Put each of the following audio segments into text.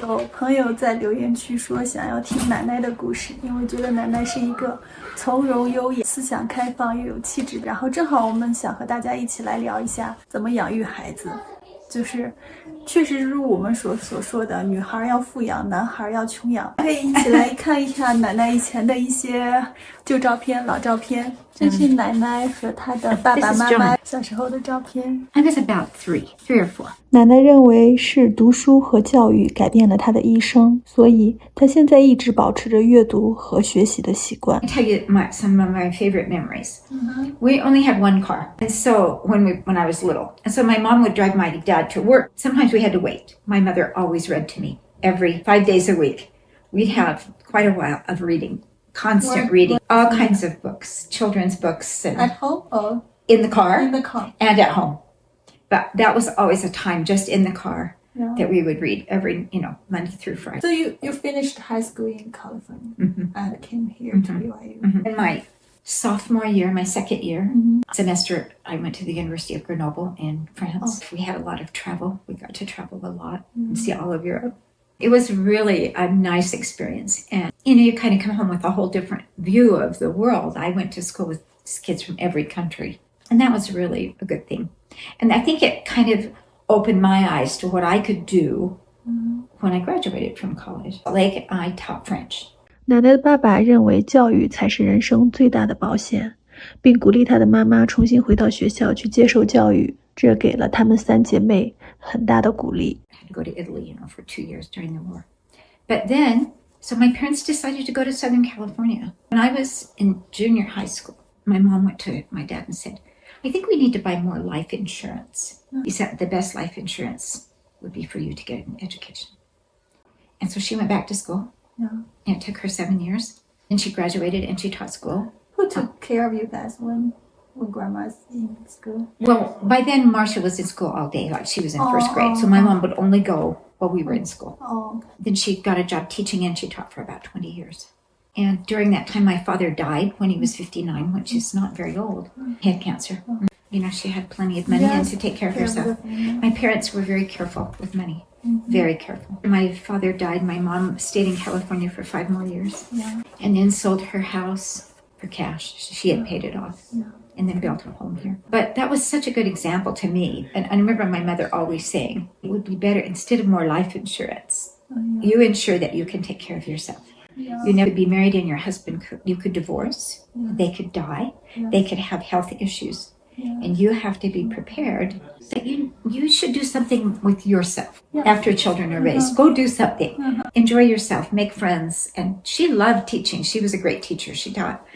有朋友在留言区说想要听奶奶的故事，因为觉得奶奶是一个从容优雅、思想开放又有气质。然后正好我们想和大家一起来聊一下怎么养育孩子，就是确实如我们所说的，女孩要富养，男孩要穷养。可以一起来看一下奶奶以前的一些旧照片、老照片。这是奶奶和她的爸爸妈妈小时候的照片。I was about three or four. 奶奶认为是读书和教育改变了她的一生，所以她现在一直保持着阅读和学习的习惯。I tell you some of my favorite memories. We only had one car, and so when I was little, and so my mom would drive my dad to work. Sometimes we had to wait. My mother always read to me every 5 days a week. We'd have quite a while of reading, constant reading, all kinds of books, children's books. And At home or in the car? In the car. And at home. But that was always a time just in the car that we would read every, Monday through Friday. So you finished high school in California and came here to BYU. In my sophomore year, my second year semester, I went to the University of Grenoble in France. We had a lot of travel. We got to travel a lot and see all of Europe. It was really a nice experience. And, you kind of come home with a whole different view of the world. I went to school with kids from every country. And that was really a good thing. And I think it kind of opened my eyes to what I could do when I graduated from college. Like I taught French. 奶奶的爸爸认为教育才是人生最大的保险，并鼓励她的妈妈重新回到学校去接受教育，这给了她们3姐妹很大的鼓励。I had to go to Italy, for 2 years during the war. But then, so my parents decided to go to Southern California. When I was in junior high school, my mom went to my dad and said, I think we need to buy more life insurance. He said the best life insurance would be for you to get an education. And so she went back to school. And it took her 7 years. And she graduated and she taught school. Who took care of you guys when grandma's in school? Well, by then Marcia was in school all day, like she was in first grade. So my mom would only go while we were in school. Then she got a job teaching and she taught for about 20 years. And during that time, my father died when he was 59, which is not very old. He had cancer. She had plenty of money and to take care of herself. My parents were very careful with money. Very careful. My father died. My mom stayed in California for 5 more years. And then sold her house for cash. She had paid it off. And then built a home here. But that was such a good example to me. And I remember my mother always saying, it would be better, instead of more life insurance, you ensure that you can take care of yourself. You never be married and your husband you could divorce. They could die. They could have health issues. And you have to be prepared that you should do something with yourself after children are raised. Go do something. Enjoy yourself. Make friends. And she loved teaching. She was a great teacher. She taught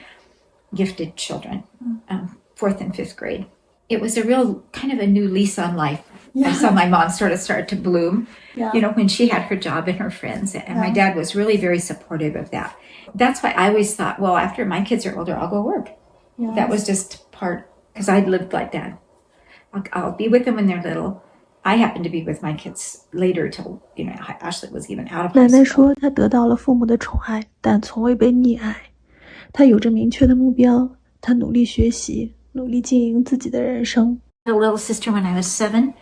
gifted children, 4th and 5th grade. It was a real kind of a new lease on life. I saw my mom sort of start to bloom, when she had her job and her friends. And my dad was really very supportive of that. That's why I always thought, well, after my kids are older, I'll go work. That was just part, because I lived like that. I'll be with them when they're little. I happened to be with my kids later till, Ashley was even out of high school. 奶奶说她得到了父母的宠爱，但从未被溺爱。她有着明确的目标，她努力学习，努力经营自己的人生。A little sister when I was 7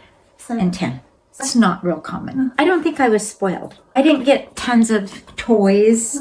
and 10. It's not real common. I don't think I was spoiled. I didn't get tons of toys.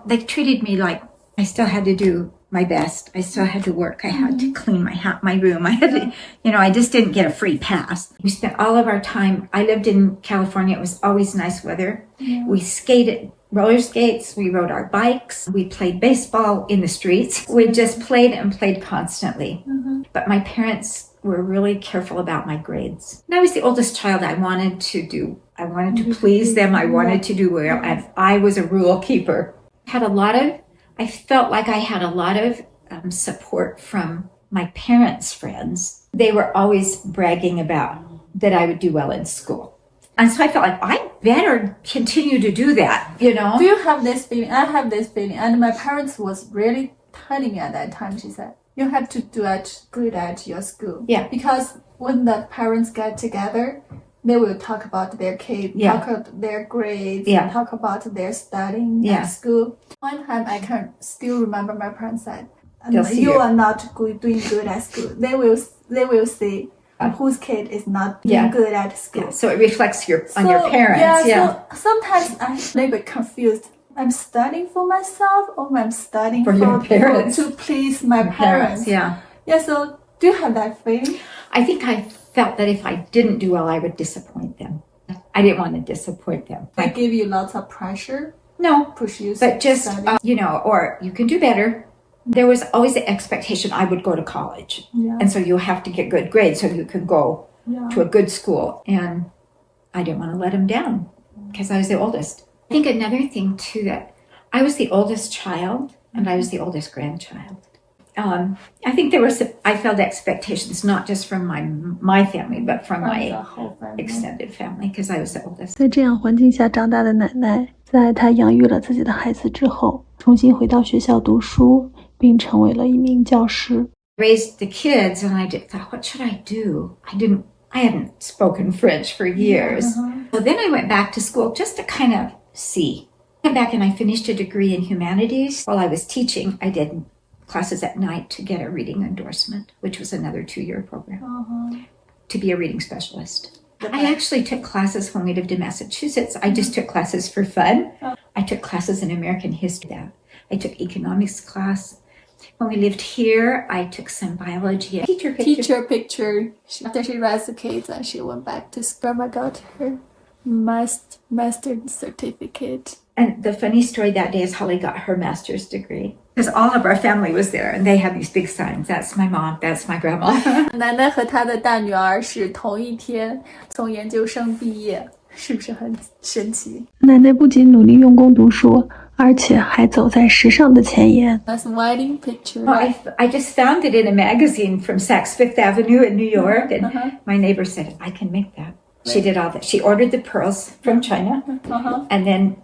They treated me like I still had to do my best. I still had to work. I had to clean my room. I had to, I just didn't get a free pass. We spent all of our time, I lived in California. It was always nice weather. We skated roller skates. We rode our bikes. We played baseball in the streets. We just played and played constantly. But my parents were really careful about my grades. And I was the oldest child. I wanted to please them. I wanted to do well. And I was a rule keeper. I felt like I had a lot of support from my parents' friends. They were always bragging about that I would do well in school. And so I felt like I better continue to do that, Do you have this feeling? I have this feeling. And my parents was really telling me at that time, she said, you have to do good at your school. Yeah. Because when the parents get together, they will talk about their kids, talk about their grades, talk about their studying at school. One time I can still remember my parents said, you are not doing good at school. They will say, whose kid is not being good at school. Yeah. So it reflects on your parents. So sometimes I'm a little bit confused. I'm studying for myself or I'm studying for your parents to please my parents. Yeah. So do you have that feeling? I think I felt that if I didn't do well, I would disappoint them. I didn't want to disappoint them. They give you lots of pressure? No, push you, but just, or you can do better. There was always the expectation I would go to college. And so you have to get good grades so you can go to a good school. And I didn't want to let them down because I was the oldest. I think another thing too, that I was the oldest child and I was the oldest grandchild. I think I felt expectations not just from my family, but from my extended family because I was the oldest. 在这样环境下长大的奶奶，在她养育了自己的孩子之后，重新回到学校读书，并成为了一名教师。Raised the kids, and I thought, what should I do? I hadn't spoken French for years. So then I went back to school just to kind of see. I went back and I finished a degree in humanities. While I was teaching, I did classes at night to get a reading endorsement, which was another 2-year program, to be a reading specialist. I actually took classes when we lived in Massachusetts. I just took classes for fun. I took classes in American history. I took economics class. When we lived here, I took some biology. Teacher picture. After she raised the kids and she went back to school, I got her master certificate. And the funny story that day is Holly got her master's degree. Because all of our family was there and they had these big signs. That's my mom, that's my grandma. 奶奶和她的大女儿是同一天从研究生毕业，是不是很神奇？奶奶不仅努力用功读书，而且还走在时尚的前沿。That's wedding picture. I just found it in a magazine from Saks Fifth Avenue in New York, and my neighbor said, I can make that. She did all that. She ordered the pearls from China, and then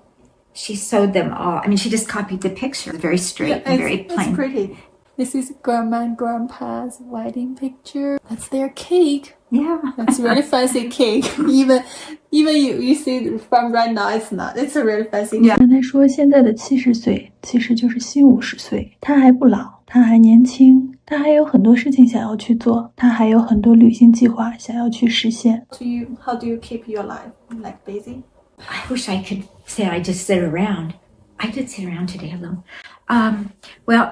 she sewed them all. I mean, she just copied the picture, very straight and very plain. It's pretty. This is Grandma and Grandpa's wedding picture. That's their cake. Yeah. That's a really fancy cake. Even you see from right now, it's not. It's a really fancy cake. 奶奶说，现在的70岁其实就是新50岁。她还不老，她还年轻，她还有很多事情想要去做，她还有很多旅行计划想要去实现。How do you keep your life like busy? I wish I could say I just sit around. I did sit around today alone. Well,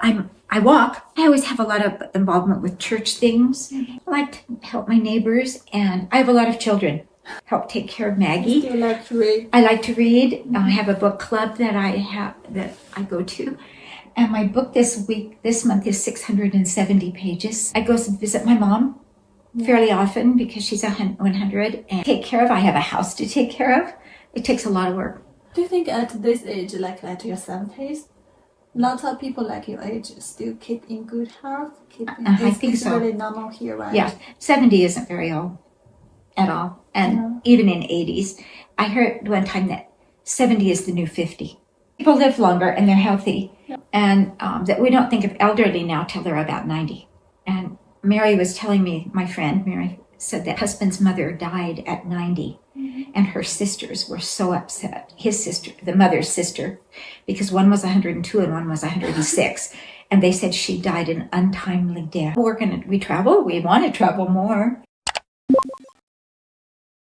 I walk. I always have a lot of involvement with church things. I like to help my neighbors, and I have a lot of children. Help take care of Maggie. Do you like to read? I like to read. I have a book club that I go to. And my book this month is 670 pages. I go visit my mom fairly often because she's 100 and take care of. I have a house to take care of. It takes a lot of work. Do you think at this age, like at your 70s, lots of people like your age still keep in good health? I think so. It's really normal here, right? Yeah, 70 isn't very old at all. And even in 80s, I heard one time that 70 is the new 50. People live longer and they're healthy. Yeah. And that we don't think of elderly now till they're about 90. And Mary was telling me, my friend Mary said that husband's mother died at 90. And her sisters were so upset. His sister, the mother's sister, because one was 102 and one was 106. And they said she died an untimely death. We travel. We want to travel more.